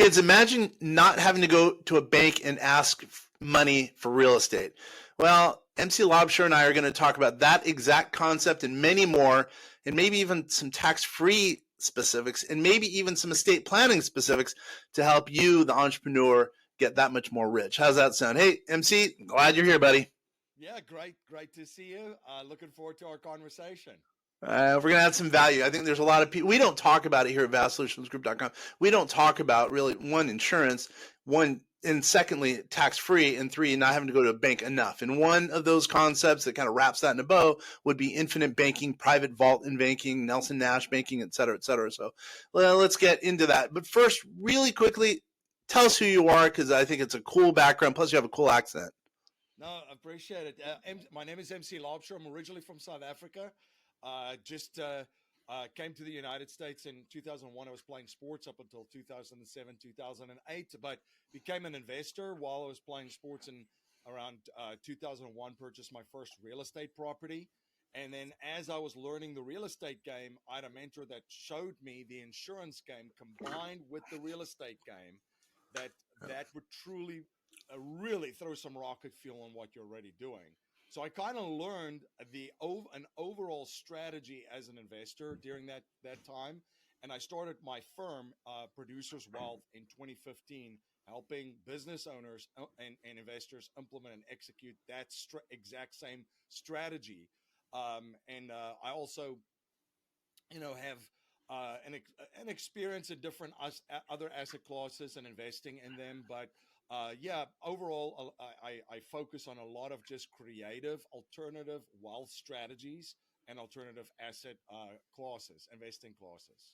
Kids, imagine not having to go to a bank and ask money for real estate. Well, MC Laubscher and I are going to talk about that exact concept and many more, and maybe even some tax-free specifics, and maybe even some estate planning specifics to help you, the entrepreneur, get that much more rich. How's that sound? Hey, MC, glad you're here, buddy. Yeah, great to see you. Looking forward to our conversation. We're going to add some value. I think there's a lot of people, we don't talk about it here at vastsolutionsgroup.com. We don't talk about really, one, insurance, and secondly, tax-free, and three, not having to go to a bank enough. And one of those concepts that kind of wraps that in a bow would be infinite banking, private vault in banking, Nelson Nash banking, et cetera, et cetera. So let's get into that. But first, really quickly, tell us who you are, because I think it's a cool background. Plus, you have a cool accent. No, I appreciate it. My name is MC Laubscher. I'm originally from South Africa. Came to the United States in 2001. I was playing sports up until 2007, 2008, but became an investor while I was playing sports. In around 2001, purchased my first real estate property. And then as I was learning the real estate game, I had a mentor that showed me the insurance game combined with the real estate game that would truly really throw some rocket fuel on what you're already doing. So I kind of learned an overall strategy as an investor during that time. And I started my firm, Producers Wealth, in 2015, helping business owners and investors implement and execute that exact same strategy. I also, have an experience in different other asset classes and investing in them. But overall, I focus on a lot of just creative, alternative wealth strategies and alternative asset classes, investing classes.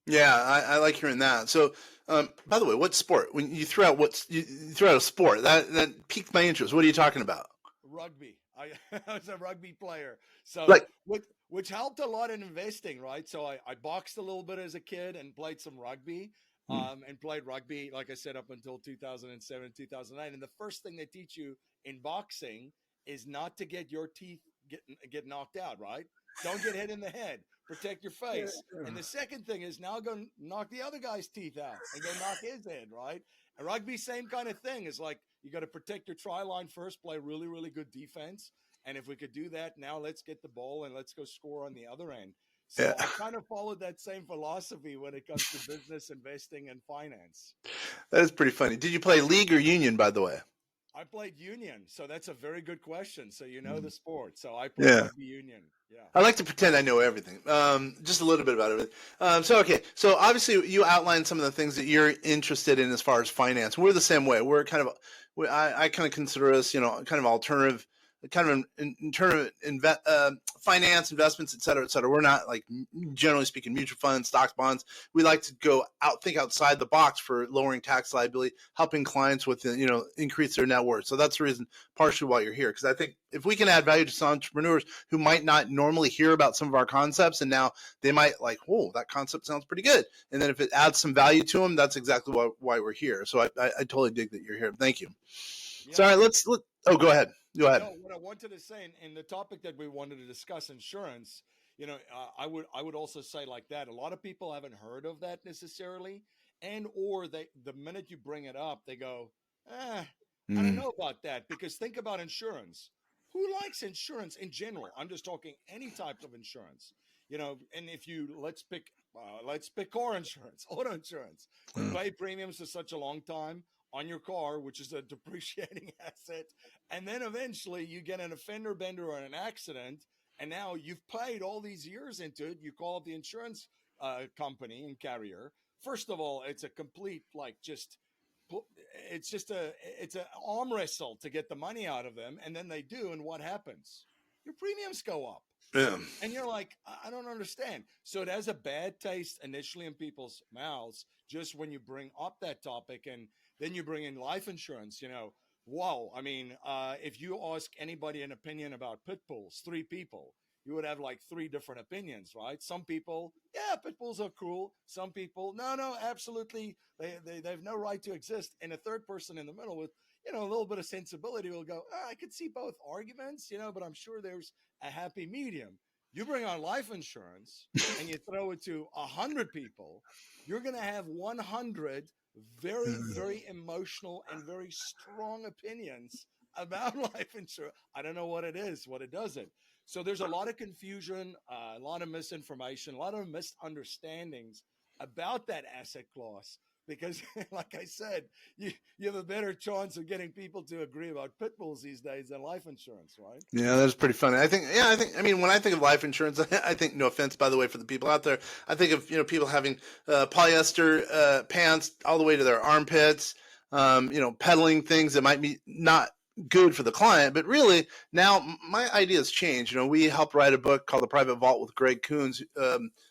Yeah, I like hearing that. So, by the way, what sport? When you threw out a sport that piqued my interest. What are you talking about? Rugby. I was a rugby player, so Like, which helped a lot in investing, right? So I boxed a little bit as a kid and played some rugby. And played rugby, like I said, up until 2007, 2009. And the first thing they teach you in boxing is not to get your teeth get knocked out, right? Don't get hit in the head. Protect your face. And the second thing is now go knock the other guy's teeth out and go knock his head, right? And rugby, same kind of thing. It's like you got to protect your try line first, play really, really good defense. And if we could do that, now let's get the ball and let's go score on the other end. So yeah. I kind of followed that same philosophy when it comes to business, investing, and finance. That is pretty funny. Did you play league or union, by the way? I played union, so that's a very good question. So you know the sport. So I played Yeah. rugby union. Yeah. I like to pretend I know everything, just a little bit about everything. So obviously you outlined some of the things that you're interested in as far as finance. We're the same way. We're kind of, I kind of consider us, kind of alternative, kind of in terms of finance, investments, et cetera, et cetera. We're not like, generally speaking, mutual funds, stocks, bonds. We like to think outside the box for lowering tax liability, helping clients with, increase their net worth. So that's the reason, partially why you're here. Because I think if we can add value to some entrepreneurs who might not normally hear about some of our concepts, and now they might like, oh, that concept sounds pretty good. And then if it adds some value to them, that's exactly why we're here. So I totally dig that you're here. Thank you. Yeah. So all right, go ahead. Go ahead. No, what I wanted to say, in the topic that we wanted to discuss, insurance, I would also say like that. A lot of people haven't heard of that necessarily, or the minute you bring it up, they go, I don't know about that. Because think about insurance. Who likes insurance in general? I'm just talking any type of insurance, and if let's pick car insurance, auto insurance. You pay premiums for such a long time on your car, which is a depreciating asset. And then eventually you get an fender bender or an accident. And now you've paid all these years into it. You call up the insurance company and carrier. First of all, it's a complete, it's an arm wrestle to get the money out of them. And then they do. And what happens? Your premiums go up. Yeah. And you're like, I don't understand. So it has a bad taste initially in people's mouths, just when you bring up that topic. And then you bring in life insurance, wow. I mean, if you ask anybody an opinion about pit bulls, 3 people, you would have like 3 different opinions, right? Some people, yeah, pit bulls are cool. Some people, no, absolutely. They have no right to exist. And a third person in the middle with, a little bit of sensibility will go, I could see both arguments, but I'm sure there's a happy medium. You bring on life insurance and you throw it to 100 people, you're going to have 100 very, very emotional and very strong opinions about life insurance. I don't know what it is, what it doesn't. So there's a lot of confusion, a lot of misinformation, a lot of misunderstandings about that asset class. Because, like I said, you have a better chance of getting people to agree about pit bulls these days than life insurance, right? Yeah, that's pretty funny. I mean, when I think of life insurance, I think, no offense, by the way, for the people out there, I think of, people having polyester pants all the way to their armpits, peddling things that might be not good for the client. But really, now my ideas change. We helped write a book called The Private Vault with Greg Coons.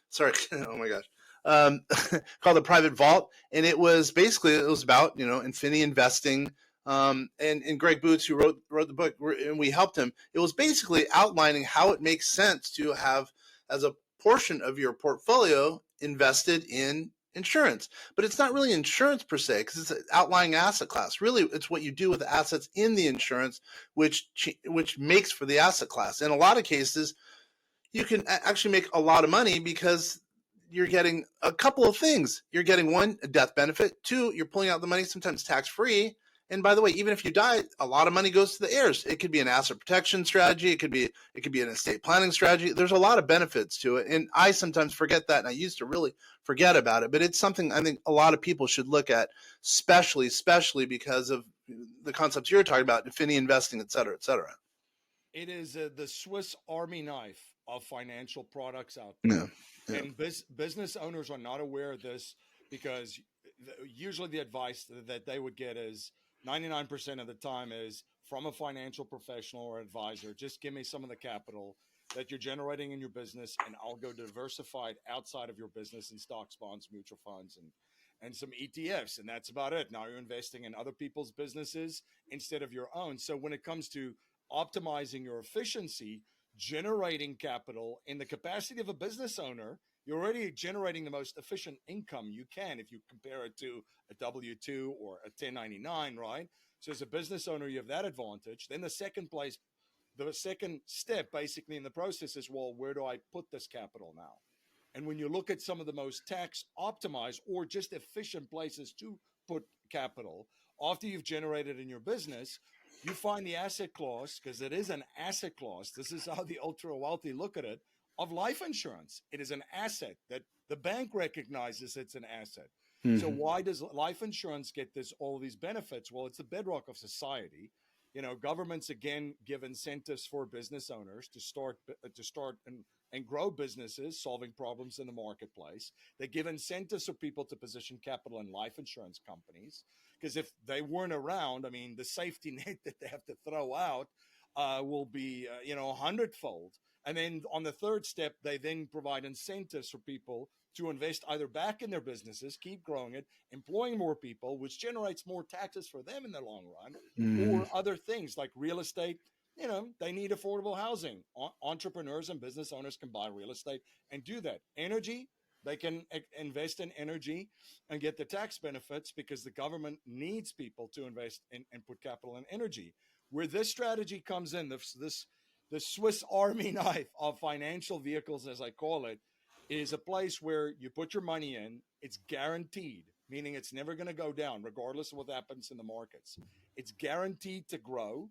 Sorry, oh my gosh. Um, called The Private Vault. And it was about, infinity investing. And Greg Boots, who wrote the book, and we helped him. It was basically outlining how it makes sense to have as a portion of your portfolio invested in insurance. But it's not really insurance per se, because it's an outlying asset class. Really, it's what you do with the assets in the insurance, which makes for the asset class. In a lot of cases, you can actually make a lot of money because you're getting a couple of things. You're getting, one, a death benefit. Two, you're pulling out the money sometimes tax-free. And by the way, even if you die, a lot of money goes to the heirs. It could be an asset protection strategy. It could be an estate planning strategy. There's a lot of benefits to it. And I sometimes forget that. And I used to really forget about it. But it's something I think a lot of people should look at, especially because of the concepts you're talking about, infinity investing, et cetera, et cetera. It is the Swiss Army knife of financial products out there. Yeah. Yeah. And business owners are not aware of this because usually the advice that they would get is 99% of the time is from a financial professional or advisor. Just give me some of the capital that you're generating in your business, and I'll go diversify it outside of your business in stocks, bonds, mutual funds, and some ETFs. And that's about it. Now you're investing in other people's businesses instead of your own. So when it comes to optimizing your efficiency, generating capital in the capacity of a business owner, you're already generating the most efficient income you can if you compare it to a W-2 or a 1099, right? So as a business owner, you have that advantage. Then the second step basically in the process is, well, where do I put this capital now? And when you look at some of the most tax optimized or just efficient places to put capital after you've generated in your business, you find the asset class, because it is an asset class. This is how the ultra wealthy look at it, of life insurance. It is an asset that the bank recognizes it's an asset. Mm-hmm. So why does life insurance get all of these benefits? Well, it's the bedrock of society. Governments, again, give incentives for business owners to start and grow businesses, solving problems in the marketplace. They give incentives for people to position capital in life insurance companies, because if they weren't around, I mean, the safety net that they have to throw out will be, 100-fold. And then on the third step, they then provide incentives for people to invest either back in their businesses, keep growing it, employing more people, which generates more taxes for them in the long run, or other things like real estate. They need affordable housing. Entrepreneurs and business owners can buy real estate and do that. Energy, they can invest in energy and get the tax benefits because the government needs people to invest and put capital in energy. Where this strategy comes in, the Swiss Army knife of financial vehicles, as I call it, is a place where you put your money in. It's guaranteed, meaning it's never going to go down, regardless of what happens in the markets. It's guaranteed to grow,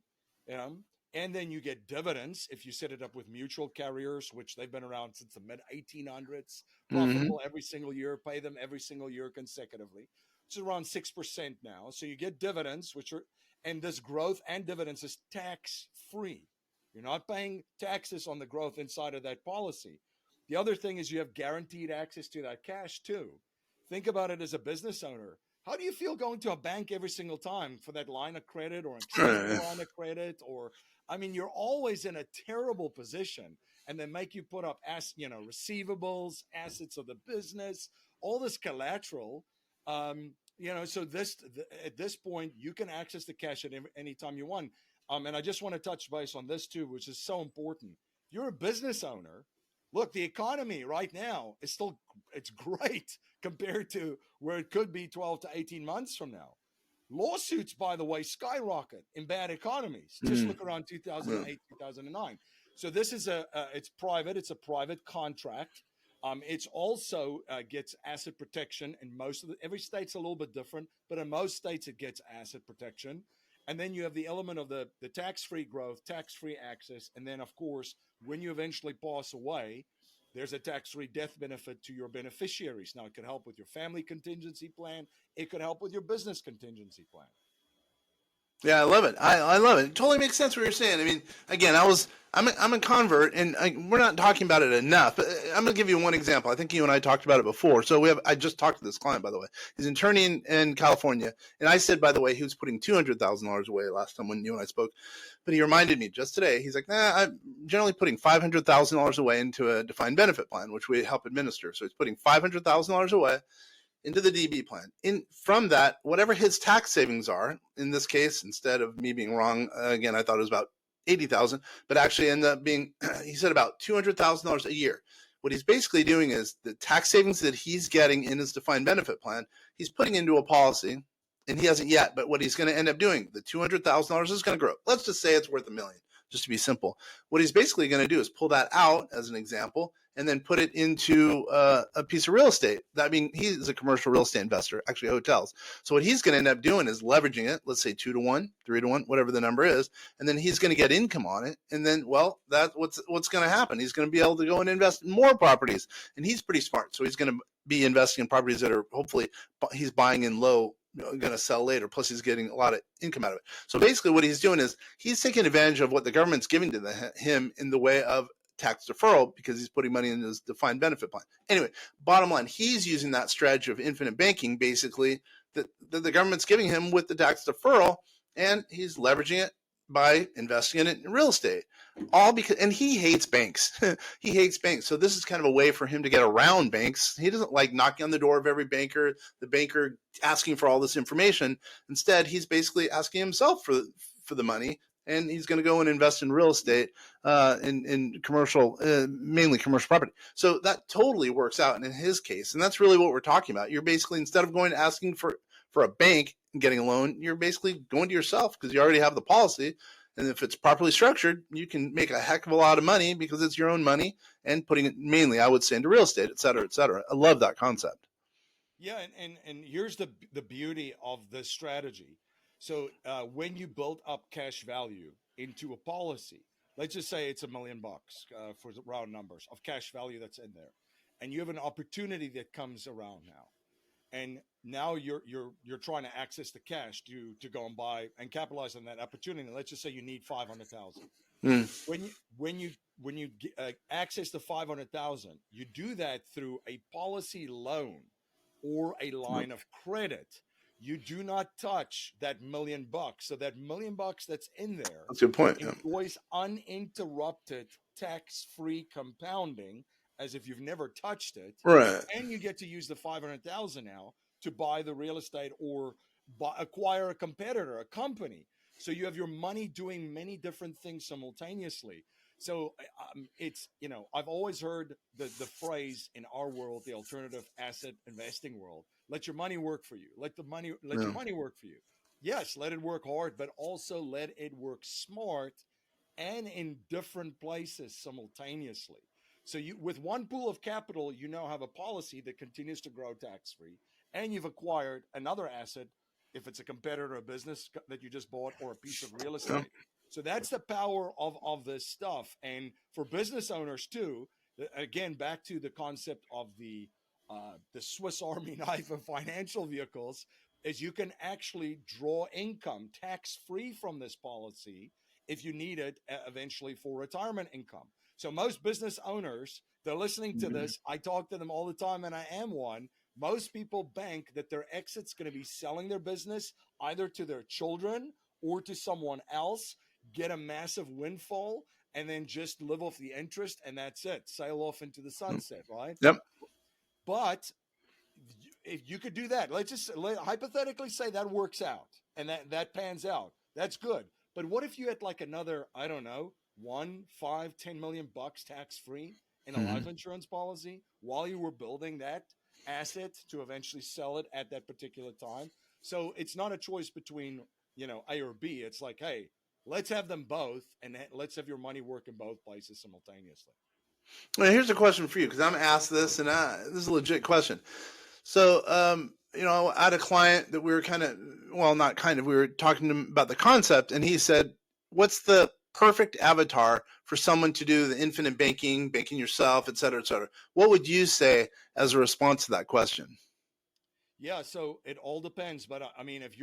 and then you get dividends if you set it up with mutual carriers, which they've been around since the mid-1800s, profitable every single year, pay them every single year consecutively. It's around 6% now. So you get dividends, and this growth and dividends is tax-free. You're not paying taxes on the growth inside of that policy. The other thing is you have guaranteed access to that cash too. Think about it as a business owner. How do you feel going to a bank every single time for that line of credit or extended line of credit? You're always in a terrible position, and they make you put up receivables, assets of the business, all this collateral. So at this point, you can access the cash at any time you want. And I just want to touch base on this too, which is so important. If you're a business owner, look, the economy right now it's great compared to where it could be 12 to 18 months from now. Lawsuits, by the way, skyrocket in bad economies. Just look around 2008, 2009. So this is it's private. It's a private contract. It's also gets asset protection, and every state's a little bit different, but in most states it gets asset protection. And then you have the element of the tax-free growth, tax-free access, and then of course when you eventually pass away, there's a tax-free death benefit to your beneficiaries. Now it could help with your family contingency plan. It could help with your business contingency plan. Yeah, I love it. I love it. It totally makes sense what you're saying. I mean, again, I'm a convert, and we're not talking about it enough. But I'm going to give you one example. I think you and I talked about it before. So I just talked to this client, by the way. He's an attorney in California, and I said, by the way, he was putting $200,000 away last time when you and I spoke. But he reminded me just today. He's like, I'm generally putting $500,000 away into a defined benefit plan, which we help administer. So he's putting $500,000 away into the DB plan. From that, whatever his tax savings are, in this case, instead of me being wrong, again, I thought it was about 80,000, but actually ended up being, he said about $200,000 a year. What he's basically doing is the tax savings that he's getting in his defined benefit plan, he's putting into a policy, and he hasn't yet, but what he's going to end up doing, the $200,000 is going to grow. Let's just say it's worth $1 million, just to be simple. What he's basically going to do is pull that out as an example, and then put it into a piece of real estate. That being, he's a commercial real estate investor, actually hotels. So what he's going to end up doing is leveraging it, let's say 2 to 1, 3 to 1, whatever the number is, and then he's going to get income on it. And then, well, that's what's going to happen. He's going to be able to go and invest in more properties. And he's pretty smart. So he's going to be investing in properties that are hopefully he's buying in low, going to sell later. Plus he's getting a lot of income out of it. So basically what he's doing is he's taking advantage of what the government's giving to him in the way of tax deferral, because he's putting money in his defined benefit plan. Anyway, bottom line, he's using that strategy of infinite banking, basically, that the government's giving him with the tax deferral, and he's leveraging it by investing in it in real estate. All because, and he hates banks. He hates banks. So this is kind of a way for him to get around banks. He doesn't like knocking on the door of every banker, the banker asking for all this information. Instead, he's basically asking himself for the money, and he's going to go and invest in real estate, in commercial, mainly commercial property. So that totally works out in his case. And that's really what we're talking about. You're basically, instead of going asking for a bank and getting a loan, you're basically going to yourself because you already have the policy. And if it's properly structured, you can make a heck of a lot of money because it's your own money, and putting it mainly, I would say, into real estate, et cetera, et cetera. I love that concept. Yeah, and here's the beauty of this strategy. So when you build up cash value into a policy, let's just say it's $1 million for the round numbers of cash value that's in there, and you have an opportunity that comes around now, and now you're trying to access the cash to go and buy and capitalize on that opportunity. Let's just say you need 500,000. When you access the 500,000, you do that through a policy loan or a line of credit. You do not touch that $1 million. So that $1 million that's in there, that's a good point. Enjoys uninterrupted tax-free compounding as if you've never touched it. Right. And you get to use the 500,000 now to buy the real estate or acquire a competitor, a company. So you have your money doing many different things simultaneously. So it's, I've always heard the phrase in our world, the alternative asset investing world, let your money work for you. Let your money work for you. Yes, let it work hard, but also let it work smart and in different places simultaneously. So you, with one pool of capital, you now have a policy that continues to grow tax-free, and you've acquired another asset, if it's a competitor, a business that you just bought, or a piece of real estate. So that's the power of this stuff. And for business owners too, again, back to the concept of the Swiss Army knife of financial vehicles, is you can actually draw income tax-free from this policy if you need it eventually for retirement income. So most business owners, they're listening to this. I talk to them all the time, and I am one. Most people bank that their exit's going to be selling their business either to their children or to someone else, get a massive windfall, and then just live off the interest, and that's it. Sail off into the sunset, right? Yep. But if you could do that, let's just hypothetically say that works out and that pans out. That's good. But what if you had like another, I don't know, 1, 5, 10 million bucks tax free in a life insurance policy while you were building that asset to eventually sell it at that particular time? So it's not a choice between, A or B. It's like, hey, let's have them both, and let's have your money work in both places simultaneously. Well, here's a question for you because I'm asked this, and this is a legit question. So, I had a client that we were we were talking to him about the concept, and he said, "What's the perfect avatar for someone to do the infinite banking yourself, et cetera, et cetera?" What would you say as a response to that question? Yeah, so it all depends. But I mean, if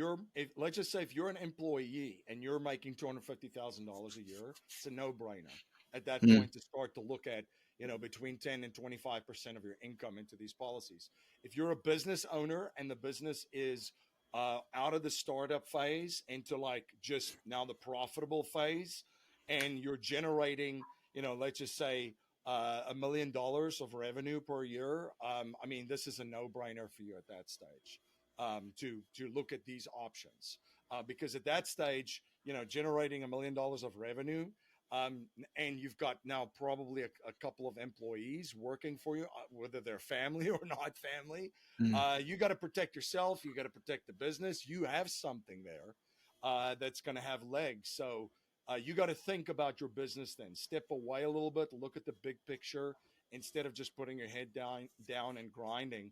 let's just say if you're an employee and you're making $250,000 a year, it's a no-brainer at that Mm, point to start to look at, between 10 and 25% of your income into these policies. If you're a business owner and the business is out of the startup phase into like just now the profitable phase, and you're generating, let's just say $1 million of revenue per year, I mean, this is a no-brainer for you at that stage, to look at these options, because at that stage, generating $1 million of revenue, and you've got now probably a couple of employees working for you, whether they're family or not family. mm. You got to protect yourself. You got to protect the business. You have something there that's going to have legs. So you got to think about your business then. Step away a little bit, look at the big picture instead of just putting your head down and grinding.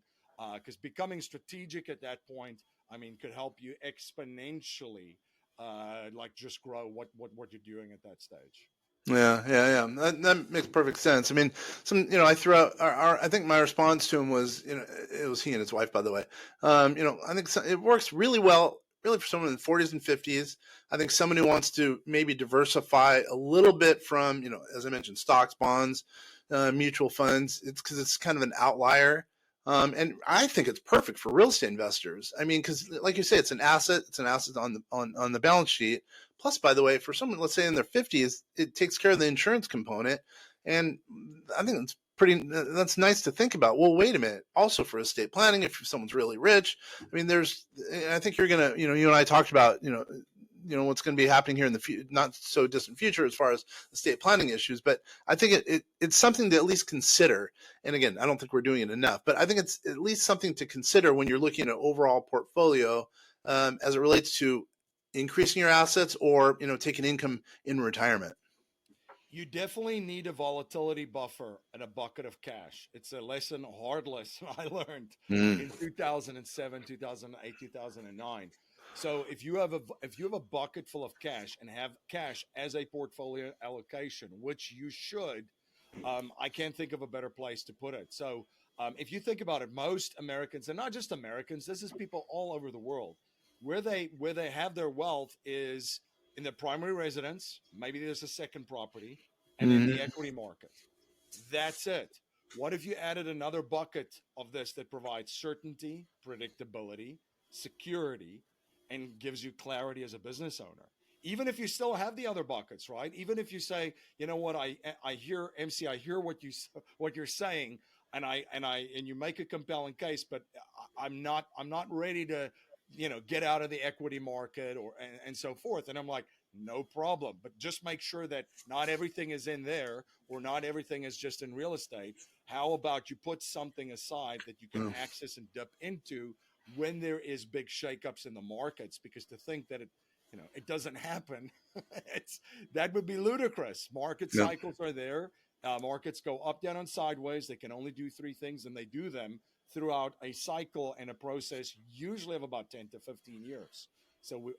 Because becoming strategic at that point, I mean, could help you exponentially, like just grow what you're doing at that stage. Yeah. That makes perfect sense. I mean, I threw out I think my response to him was, it was he and his wife, by the way. I think it works really well, really for someone in the 40s and 50s. I think someone who wants to maybe diversify a little bit from, as I mentioned, stocks, bonds, mutual funds. It's because it's kind of an outlier. And I think it's perfect for real estate investors. I mean, because like you say, it's an asset. It's an asset on the balance sheet. Plus, by the way, for someone, let's say in their 50s, it takes care of the insurance component. And I think that's nice to think about. Well, wait a minute. Also for estate planning, if someone's really rich, I mean, I think you're going to, you and I talked about, what's going to be happening here in the not so distant future as far as estate planning issues. But I think it's something to at least consider. And again, I don't think we're doing it enough, but I think it's at least something to consider when you're looking at overall portfolio, as it relates to increasing your assets or taking income in retirement. You definitely need a volatility buffer and a bucket of cash. It's a hard lesson I learned Mm. in 2007, 2008, 2009. So if you have a bucket full of cash and have cash as a portfolio allocation, which you should, I can't think of a better place to put it. So if you think about it, most Americans, and not just Americans, this is people all over the world, where they have their wealth is in their primary residence. Maybe there's a second property, and in the Mm-hmm. equity market. That's it. What if you added another bucket of this that provides certainty, predictability, security, and gives you clarity as a business owner? Even if you still have the other buckets, right? Even if you say, you know what, I hear MC, I hear what you're saying, and you make a compelling case, but I'm not ready to, get out of the equity market and so forth. And I'm like, no problem, but just make sure that not everything is in there, or not everything is just in real estate. How about you put something aside that you can Mm. access and dip into when there is big shakeups in the markets? Because to think that it doesn't happen, it's that would be ludicrous. Market Yeah. cycles are there. Markets go up, down, and sideways. They can only do three things, and they do them throughout a cycle and a process, usually of about 10 to 15 years. So,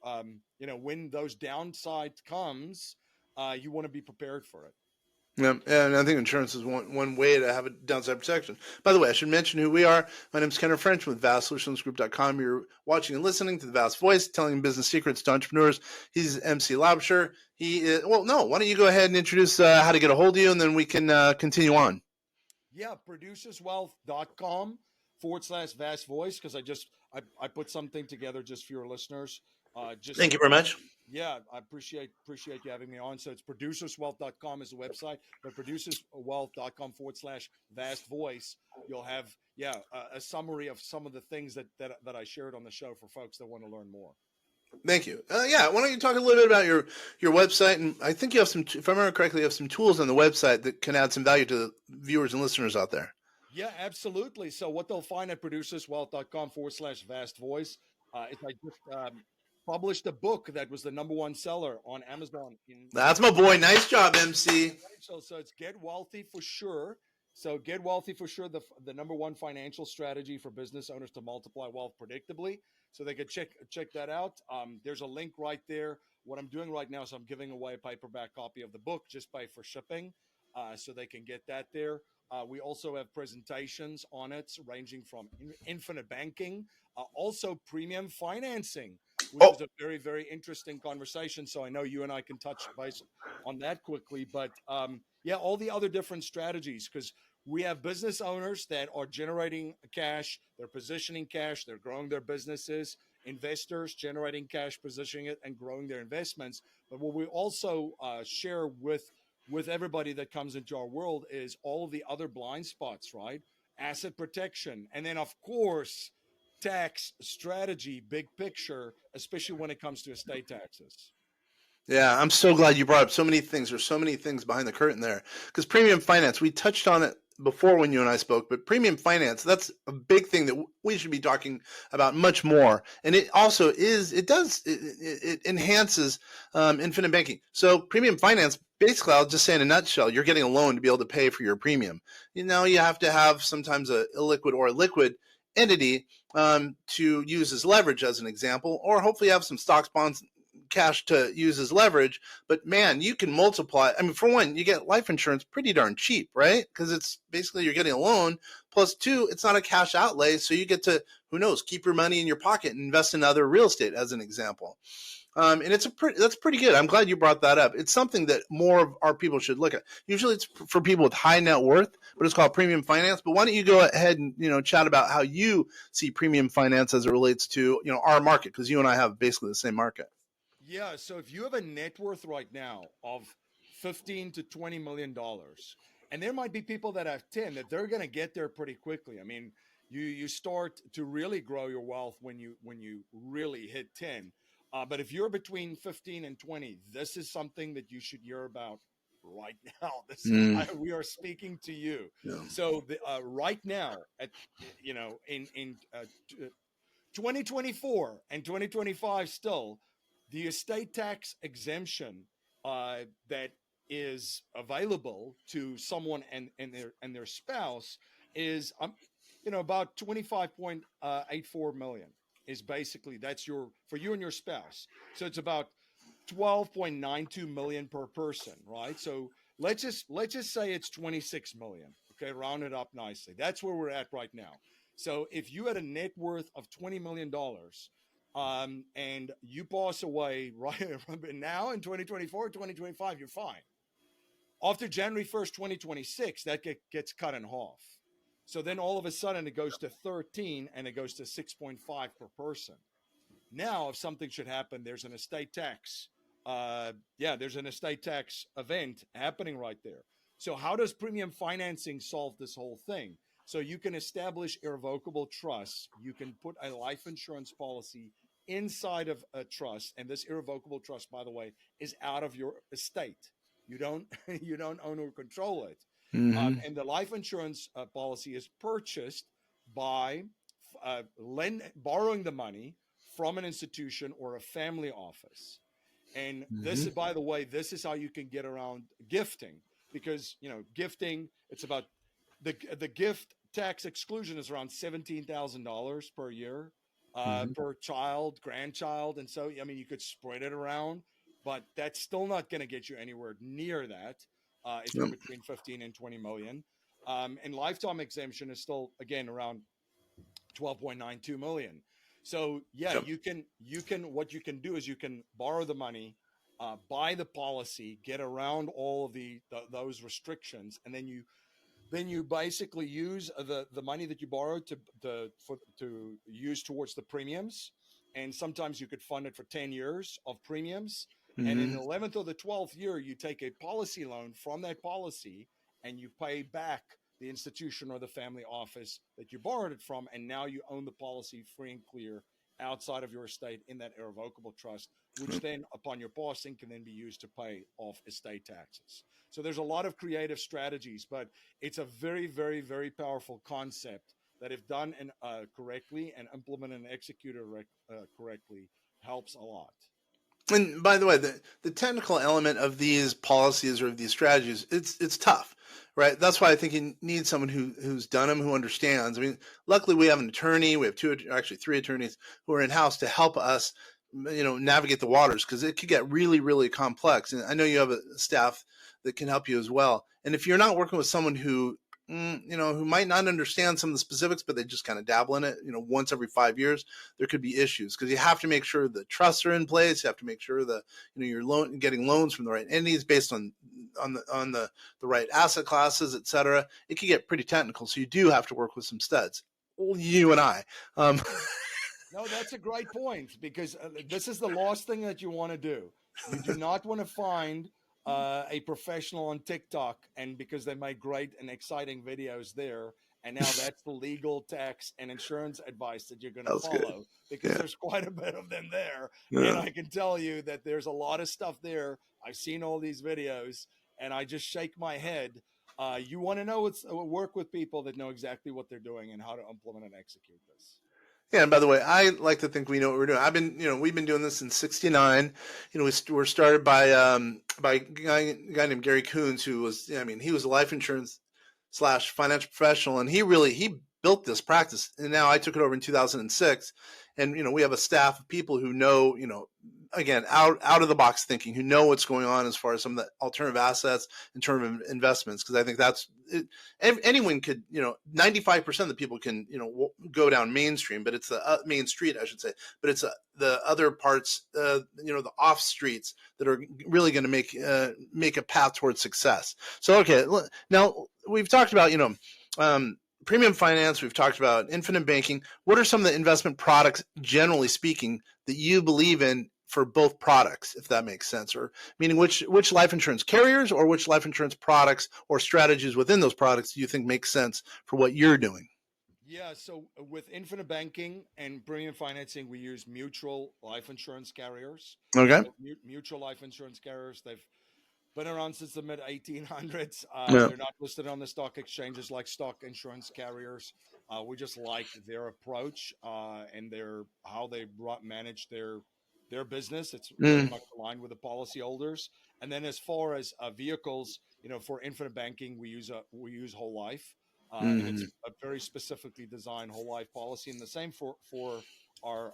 when those downside comes, you want to be prepared for it. Yeah, and I think insurance is one way to have a downside protection. By the way, I should mention who we are. My name is Kenner French with VastSolutionsGroup.com. You're watching and listening to the Vast Voice, telling business secrets to entrepreneurs. He's MC Laubscher. He is, well, no, why don't you go ahead and introduce how to get a hold of you, and then we can continue on. Yeah, producerswealth.com/vast voice, because I put something together just for your listeners. Just Thank you very much. Yeah, I appreciate you having me on. So it's producerswealth.com is the website, but producerswealth.com/vast voice. You'll have, yeah, a summary of some of the things that I shared on the show for folks that want to learn more. Thank you. Yeah, why don't you talk a little bit about your website? And I think you have some, if I remember correctly, you have some tools on the website that can add some value to the viewers and listeners out there. Yeah, absolutely. So what they'll find at producerswealth.com/vast voice is I just published a book that was the #1 seller on Amazon in That's my boy. Nice job, MC. so it's Get Wealthy for Sure. So Get Wealthy for Sure, the #1 financial strategy for business owners to multiply wealth predictably. So they could check that out. There's a link right there. What I'm doing right now is I'm giving away a paperback copy of the book. Just pay for shipping, so they can get that there. We also have presentations on it, ranging from infinite banking, also premium financing, which Oh, is a very, very interesting conversation. So I know you and I can touch base on that quickly, but yeah, all the other different strategies, because we have business owners that are generating cash, they're positioning cash, they're growing their businesses, investors generating cash, positioning it, and growing their investments. But what we also share with everybody that comes into our world is all of the other blind spots, right? Asset protection, and then of course tax strategy, big picture, especially when it comes to estate taxes. yeah, I'm so glad you brought up so many things. There's so many things behind the curtain there. Because premium finance, we touched on it before when you and I spoke, but premium finance, that's a big thing that we should be talking about much more. And it also it enhances infinite banking. So premium finance, basically, I'll just say in a nutshell, you're getting a loan to be able to pay for your premium. You know, you have to have sometimes a illiquid or a liquid entity to use as leverage, as an example, or hopefully have some stocks, bonds, cash to use as leverage. But man, you can multiply. I mean, for one, you get life insurance pretty darn cheap, right? Because it's basically you're getting a loan. Plus two, it's not a cash outlay, so you get to, who knows, keep your money in your pocket and invest in other real estate, as an example. And that's pretty good. I'm glad you brought that up. It's something that more of our people should look at. Usually, it's for people with high net worth, but it's called premium finance. But why don't you go ahead and chat about how you see premium finance as it relates to our market, because you and I have basically the same market. Yeah, so if you have a net worth right now of 15 to 20 million dollars, and there might be people that have 10, that they're going to get there pretty quickly. I mean, you start to really grow your wealth when you really hit 10. But if you're between 15 and 20, this is something that you should hear about right now. We are speaking to you. Yeah. So right now, at in 2024 and 2025, still the estate tax exemption that is available to someone and their spouse is about 25.84 million, is basically, that's your, for you and your spouse. So it's about 12.92 million per person, right? So let's just say it's 26 million. Okay, round it up nicely. That's where we're at right now. So if you had a net worth of $20 million, and you pass away right now in 2024, 2025, you're fine. After January 1st, 2026, that gets cut in half. So then all of a sudden it goes to 13 and it goes to 6.5 per person. Now, if something should happen, there's an estate tax. There's an estate tax event happening right there. So how does premium financing solve this whole thing? So you can establish irrevocable trusts. You can put a life insurance policy inside of a trust, and this irrevocable trust, by the way, is out of your estate. You don't you don't own or control it. Mm-hmm. And the life insurance policy is purchased by borrowing the money from an institution or a family office. And this is, by the way, this is how you can get around gifting, because gifting, it's about the gift tax exclusion is around $17,000 per year, per child, grandchild, and so I mean you could spread it around, but that's still not going to get you anywhere near that if you're Yep. between 15 and 20 million. And lifetime exemption is still again around 12.92 million. So yeah, Yep. you can what you can do is you can borrow the money, buy the policy, get around all of those restrictions, and then you basically use the money that you borrowed to use towards the premiums. And sometimes you could fund it for 10 years of premiums. And in Mm-hmm. the 11th or the 12th year, you take a policy loan from that policy and you pay back the institution or the family office that you borrowed it from. And now you own the policy free and clear outside of your estate in that irrevocable trust, which then upon your passing can then be used to pay off estate taxes. So there's a lot of creative strategies, but it's a very, very, very powerful concept that, if done correctly and implemented and executed correctly, helps a lot. And by the way, the technical element of these policies or of these strategies, it's tough, right? That's why I think you need someone who's done them, who understands. I mean, luckily we have an attorney. We have two, actually three attorneys who are in house to help us, navigate the waters, because it could get really, really complex. And I know you have a staff that can help you as well. And if you're not working with someone who who might not understand some of the specifics, but they just kind of dabble in it, once every 5 years, there could be issues, because you have to make sure the trusts are in place. You have to make sure that you're getting loans from the right entities based on the right asset classes, et cetera. It can get pretty technical, so you do have to work with some studs. Well, you and I. Um, No, that's a great point, because this is the last thing that you want to do. You do not want to find a professional on TikTok, and because they make great and exciting videos there, and now that's the legal, tax, and insurance advice that you're going to that's good. follow, because Yeah. there's quite a bit of them there. And Yeah. I can tell you that there's a lot of stuff there. I've seen all these videos, and I just shake my head. You want to know work with people that know exactly what they're doing and how to implement and execute this. Yeah, and by the way, I like to think we know what we're doing. We've been doing this since '69. We're started by a guy named Gary Coons, who was, he was a life insurance slash financial professional, and he built this practice. And now I took it over in 2006, and we have a staff of people who know, again, out of the box thinking, who know what's going on as far as some of the alternative assets in terms of investments. Because I think that's it, anyone could, 95% of the people can, go down mainstream, but it's the main street, I should say, but it's the other parts, the off streets that are really going to make a path towards success. So, okay, now we've talked about, premium finance. We've talked about infinite banking. What are some of the investment products, generally speaking, that you believe in for both products, if that makes sense? Or meaning which life insurance carriers or which life insurance products or strategies within those products do you think make sense for what you're doing? Yeah, so with infinite banking and premium financing, we use mutual life insurance carriers. Okay. So mutual life insurance carriers, they've been around since the mid 1800s. Yeah. They're not listed on the stock exchanges like stock insurance carriers. We just like their approach and their how they manage their business. It's very Mm, much aligned with the policyholders. And then as far as vehicles, for infinite banking, we use whole life, and it's mm, a very specifically designed whole life policy. And the same for our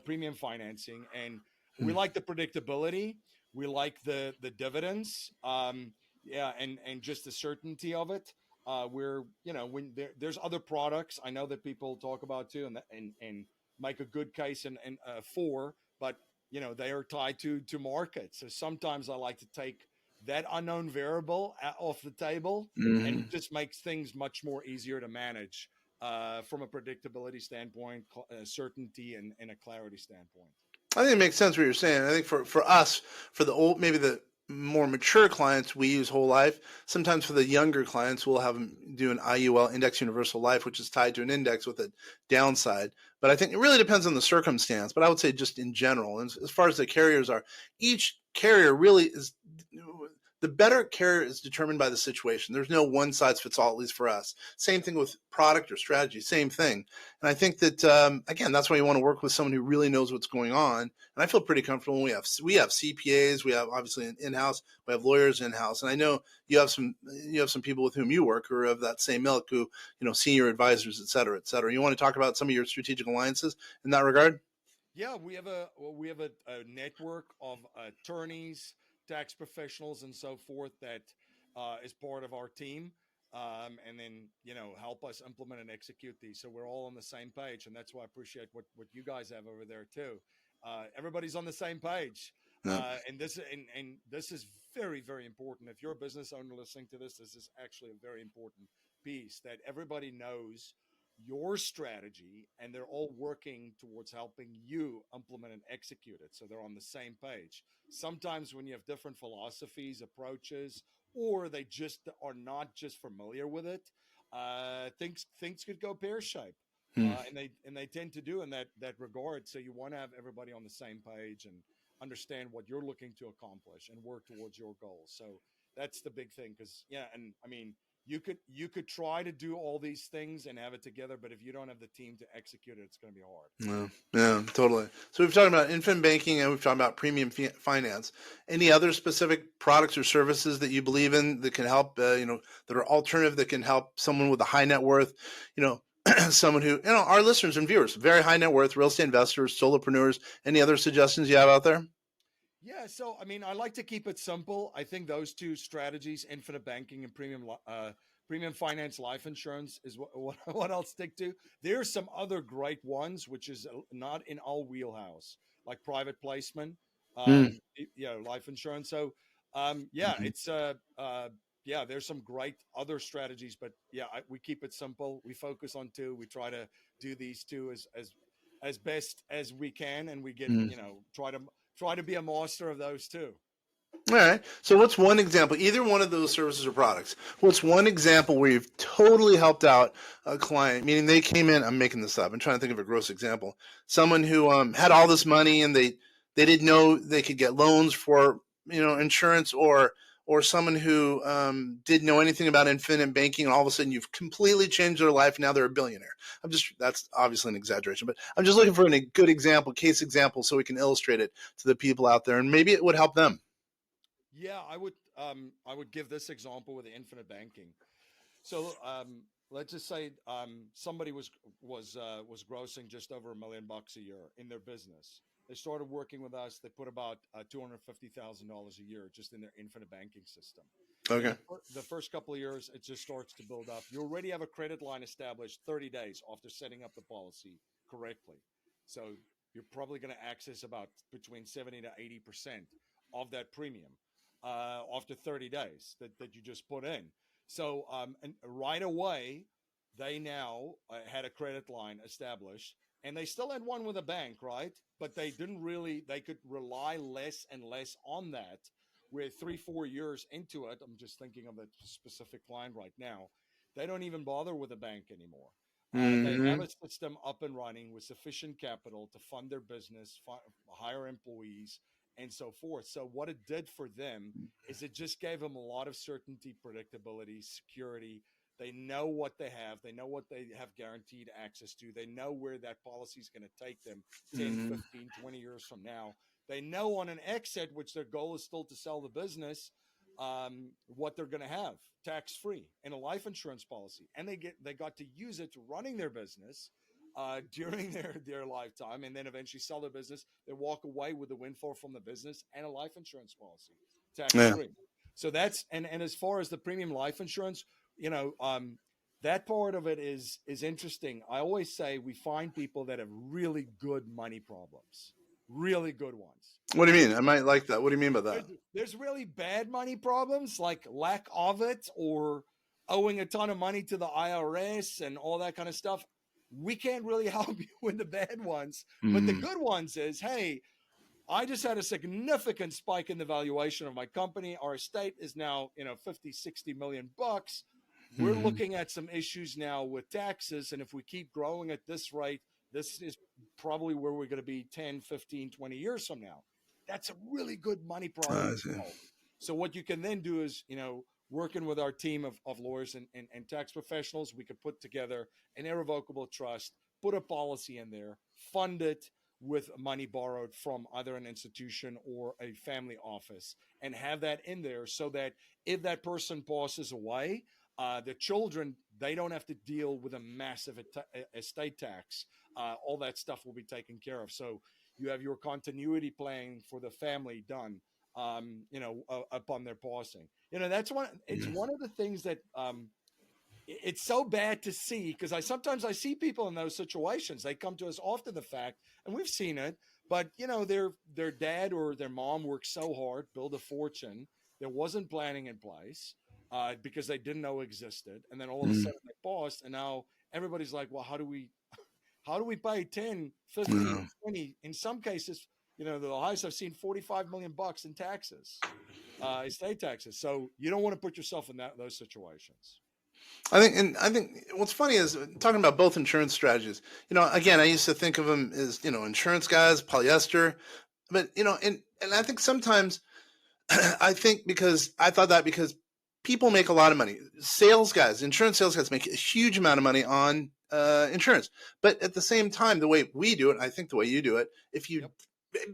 premium financing. And we mm, like the predictability. We like the dividends, yeah, and just the certainty of it. We're when there's other products I know that people talk about too, and make a good case and for, but they are tied to market. So sometimes I like to take that unknown variable off the table, and mm. it just makes things much more easier to manage from a predictability standpoint, certainty, and a clarity standpoint. I think it makes sense what you're saying. I think for us, for the old, maybe the more mature clients, we use whole life. Sometimes for the younger clients, we'll have them do an IUL, index universal life, which is tied to an index with a downside. But I think it really depends on the circumstance. But I would say just in general, and as far as the carriers are, each carrier really is, the better carrier is determined by the situation. There's no one size fits all, at least for us. Same thing with product or strategy, same thing. And I think that again, that's why you want to work with someone who really knows what's going on. And I feel pretty comfortable. We have CPAs, we have obviously in house, we have lawyers in house, and I know you have some people with whom you work who are of that same ilk, who senior advisors, et cetera, et cetera. You want to talk about some of your strategic alliances in that regard? Yeah, we have a network of attorneys, tax professionals, and so forth that is part of our team, and then help us implement and execute these. So we're all on the same page, and that's why I appreciate what you guys have over there too. Everybody's on the same page, No. and this is very, very important. If you're a business owner listening to this is actually a very important piece, that everybody knows your strategy and they're all working towards helping you implement and execute it, so they're on the same page. Sometimes when you have different philosophies, approaches, or they just are not just familiar with it, things could go pear-shaped, Hmm. and they tend to do in that regard. So you want to have everybody on the same page and understand what you're looking to accomplish and work towards your goals. So that's the big thing, because yeah, and I mean, you could try to do all these things and have it together, but if you don't have the team to execute it, it's going to be hard. Yeah, yeah, totally. So we've talked about infant banking and we've talked about premium finance. Any other specific products or services that you believe in that can help, that are alternative, that can help someone with a high net worth, you know, someone who, our listeners and viewers, very high net worth, real estate investors, solopreneurs. Any other suggestions you have out there? Yeah, so I mean, I like to keep it simple. I think those two strategies, infinite banking and premium finance life insurance, is what I'll stick to. There's some other great ones, which is not in our wheelhouse, like private placement, Mm. life insurance. So, yeah, Mhm. it's yeah, there's some great other strategies, but yeah, we keep it simple. We focus on two. We try to do these two as best as we can, and we get Mm. try to be a master of those too. All right. So what's one example, either one of those services or products, what's one example where you've totally helped out a client, meaning they came in, I'm making this up, I'm trying to think of a gross example, someone who had all this money and they didn't know they could get loans for, insurance, or someone who didn't know anything about infinite banking and all of a sudden you've completely changed their life. Now they're a billionaire. That's obviously an exaggeration, but I'm just looking for a good example, case example, so we can illustrate it to the people out there and maybe it would help them. Yeah, I would give this example with the infinite banking. So let's just say somebody was grossing just over $1 million a year in their business. They started working with us. They put about $250,000 a year just in their infinite banking system. In Okay. the first couple of years, it just starts to build up. You already have a credit line established 30 days after setting up the policy correctly. So you're probably going to access about between 70 to 80% of that premium after 30 days that you just put in. So and right away, they now had a credit line established, and they still had one with a bank, right? But they didn't really. They could rely less and less on that. We're 3, 4 years into it. I'm just thinking of a specific client right now. They don't even bother with a bank anymore. They have Hmm. a system up and running with sufficient capital to fund their business, hire employees, and so forth. So what it did for them is it just gave them a lot of certainty, predictability, security. They know what they have. They know what they have guaranteed access to. They know where that policy is going to take them 10, Hmm. 15, 20 years from now. They know on an exit, which their goal is still to sell the business, what they're going to have tax free in a life insurance policy. And they got to use it to running their business during their lifetime, and then eventually sell their business. They walk away with the windfall from the business and a life insurance policy, tax Yeah. free. So that's and as far as the premium life insurance, you know, that part of it is interesting. I always say we find people that have really good money problems, really good ones. What do you There's mean? I might like that. What do you mean by there's, that? there's really bad money problems like lack of it or owing a ton of money to the IRS and all that kind of stuff. We can't really help you with the bad ones. But the Mm. good ones is, hey, I just had a significant spike in the valuation of my company. Our estate is now, 50, 60 million bucks. We're Hmm. looking at some issues now with taxes. And if we keep growing at this rate, this is probably where we're going to be 10, 15, 20 years from now. That's a really good money problem I to see. solve. So what you can then do is, working with our team of lawyers and tax professionals, we could put together an irrevocable trust, put a policy in there, fund it with money borrowed from either an institution or a family office, and have that in there so that if that person passes away, the children, they don't have to deal with a massive estate tax. All that stuff will be taken care of. So you have your continuity plan for the family done, upon their passing. That's one. It's Mm. one of the things that it's so bad to see because I see people in those situations. They come to us after the fact, and we've seen it. But their dad or their mom worked so hard, build a fortune. There wasn't planning in place because they didn't know existed, and then all of a Mm. sudden they paused, and now everybody's like, "Well, how do we pay 10, 15, Yeah. 20? In some cases, the highest I've seen 45 million bucks in taxes, estate taxes. So you don't want to put yourself in those situations. I think what's funny is talking about both insurance strategies. Again, I used to think of them as insurance guys, polyester, but and I think sometimes I think because I thought that because people make a lot of money. Sales guys, insurance sales guys make a huge amount of money on insurance. But at the same time, the way we do it, I think the way you do it, if you Yep.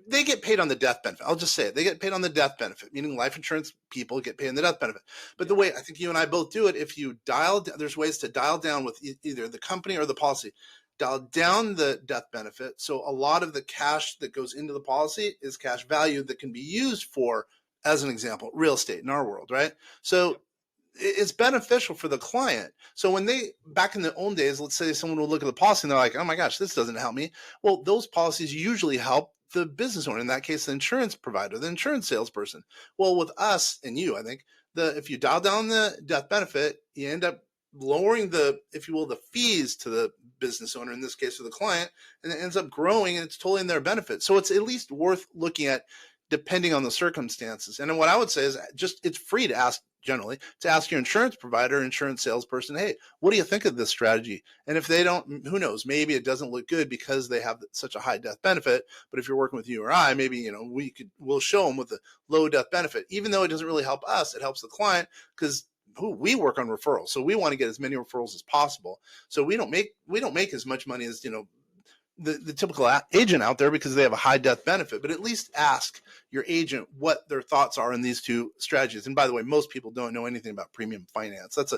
they get paid on the death benefit. I'll just say it. They get paid on the death benefit, meaning life insurance people get paid on the death benefit. But the Yeah. way I think you and I both do it, if you there's ways to dial down with either the company or the policy, dial down the death benefit. So a lot of the cash that goes into the policy is cash value that can be used for, as an example, real estate in our world, right? So Yep. it's beneficial for the client. So when they, back in the old days, let's say someone will look at the policy and they're like, oh my gosh, this doesn't help me. Well, those policies usually help the business owner, in that case, the insurance provider, the insurance salesperson. Well, with us and you, I think if you dial down the death benefit, you end up lowering the, if you will, the fees to the business owner, in this case, to the client, and it ends up growing and it's totally in their benefit. So it's at least worth looking at depending on the circumstances. And then what I would say is just, it's free to ask, generally, to ask your insurance provider, insurance salesperson, hey, what do you think of this strategy? And if they don't, who knows, maybe it doesn't look good because they have such a high death benefit. But if you're working with you or I, maybe, you know, we'll show them with a low death benefit. Even though it doesn't really help us, it helps the client, because we work on referrals. So we want to get as many referrals as possible. So we don't make as much money as, you know, the typical agent out there, because they have a high death benefit. But at least ask your agent what their thoughts are in these two strategies. And by the way, most people don't know anything about premium finance. That's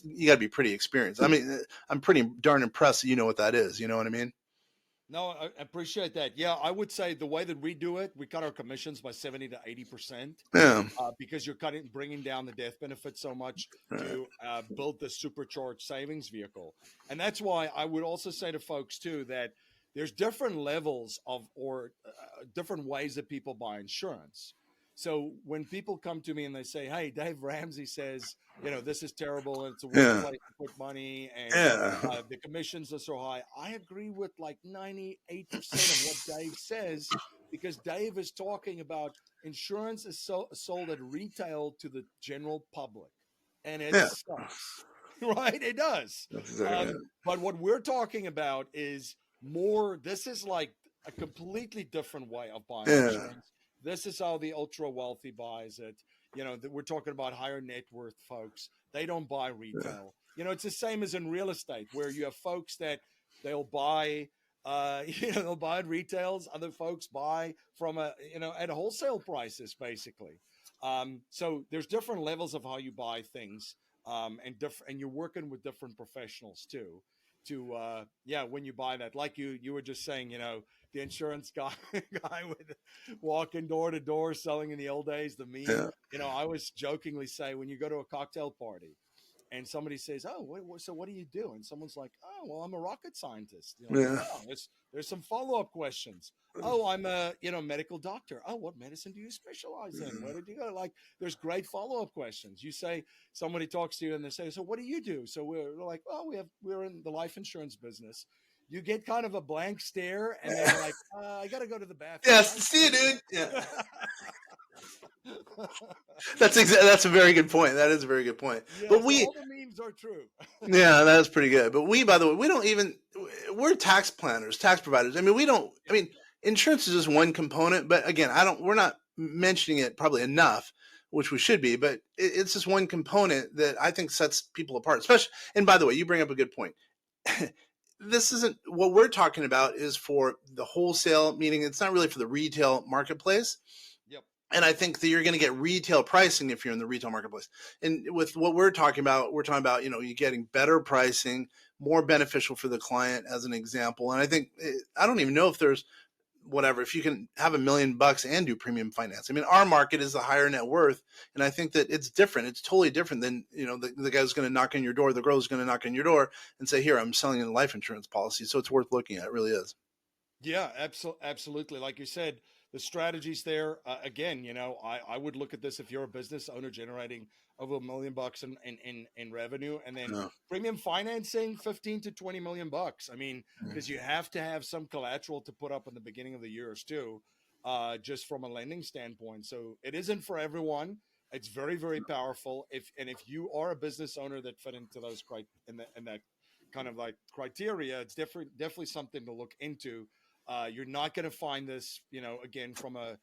you got to be pretty experienced. I mean, I'm pretty darn impressed that you know what that is. You know what I mean? No, I appreciate that. Yeah, I would say the way that we do it, we cut our commissions by 70 to 80%, Yeah. because you're bringing down the death benefit so much Right. to build the supercharged savings vehicle. And that's why I would also say to folks too that there's different levels of, or different ways that people buy insurance. So when people come to me and they say, "Hey, Dave Ramsey says, you know, this is terrible and it's the worst Yeah. place to put money, and Yeah. the commissions are so high," I agree with like 98% of what Dave says, because Dave is talking about insurance is sold at retail to the general public, and it Yeah. sucks, right? It does. That's exactly it. But what we're talking about is more, this is like a completely different way of buying Yeah. insurance. This is how the ultra wealthy buys it. You know, we're talking about higher net worth folks. They don't buy Yeah. retail. You know, it's the same as in real estate, where you have folks that they'll buy, they'll buy at retails. Other folks buy from at wholesale prices, basically. So there's different levels of how you buy things, and you're working with different professionals too. When you buy that, like you were just saying, you know, the insurance guy guy with walking door to door selling in the old days, the meme. Yeah. You know, I always jokingly say, when you go to a cocktail party and somebody says, "Oh, so what do you do?" And someone's like, "Oh, well, I'm a rocket scientist." You know, like, Yeah. "Oh, there's some follow up questions." "Oh, I'm a medical doctor." "Oh, what medicine do you specialize in? Where did you go?" Like, there's great follow up questions. You say, somebody talks to you and they say, "So what do you do?" So we're like, "Oh, we're in the life insurance business." You get kind of a blank stare, and then you're like, "I got to go to the bathroom." Yes. See you, dude. Yeah. That's a very good point. That is a very good point. Yeah, But so all the memes are true. yeah, that's pretty good. But by the way, we don't even, we're tax planners, tax providers. I mean, I mean, insurance is just one component, but again, we're not mentioning it probably enough, which we should be, but it's just one component that I think sets people apart, especially, and by the way, you bring up a good point. This isn't what we're talking about, is for the wholesale, meaning it's not really for the retail marketplace. Yep. And I think that you're going to get retail pricing if you're in the retail marketplace. And with what we're talking about, you know, you're getting better pricing, more beneficial for the client, as an example. And I think, I don't even know if there's whatever, if you can have $1,000,000 and do premium finance. I mean, our market is the higher net worth. And I think that it's different. It's totally different than, you know, the guy's going to knock on your door, the girl's going to knock on your door and say, here, I'm selling you a life insurance policy. So it's worth looking at. It really is. Yeah, absolutely. Like you said, the strategies there. Again, you know, I would look at this, if you're a business owner generating over $1,000,000 in revenue, and then Yeah. premium financing, 15 to 20 million bucks. I mean, because you have to have some collateral to put up in the beginning of the years too, just from a lending standpoint. So it isn't for everyone. It's very, very powerful. If you are a business owner that fit into those in that kind of like criteria, it's definitely something to look into. You're not going to find this, you know, again, from a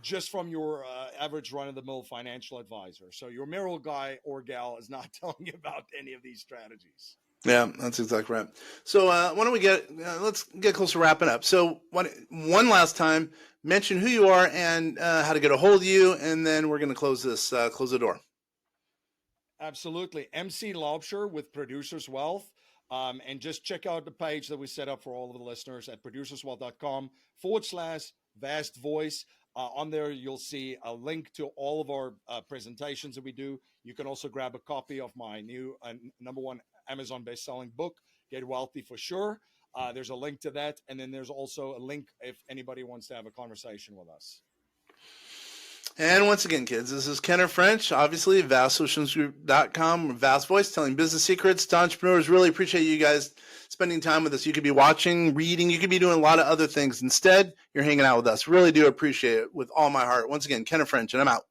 just from your average run-of-the-mill financial advisor. So your Merrill guy or gal is not telling you about any of these strategies. Yeah, that's exactly right. So why don't we let's get close to wrapping up. So one last time, mention who you are and how to get a hold of you, and then we're going to close the door. Absolutely. MC Laubscher with Producers Wealth. And just check out the page that we set up for all of the listeners at producerswealth.com/vast voice. On there, you'll see a link to all of our presentations that we do. You can also grab a copy of my new #1 Amazon best-selling book, Get Wealthy for Sure. There's a link to that. And then there's also a link if anybody wants to have a conversation with us. And once again, kids, this is Kenner French, obviously, vastsolutionsgroup.com, Vast Voice, telling business secrets to entrepreneurs. Really appreciate you guys spending time with us. You could be watching, reading, you could be doing a lot of other things. Instead, you're hanging out with us. Really do appreciate it with all my heart. Once again, Kenner French, and I'm out.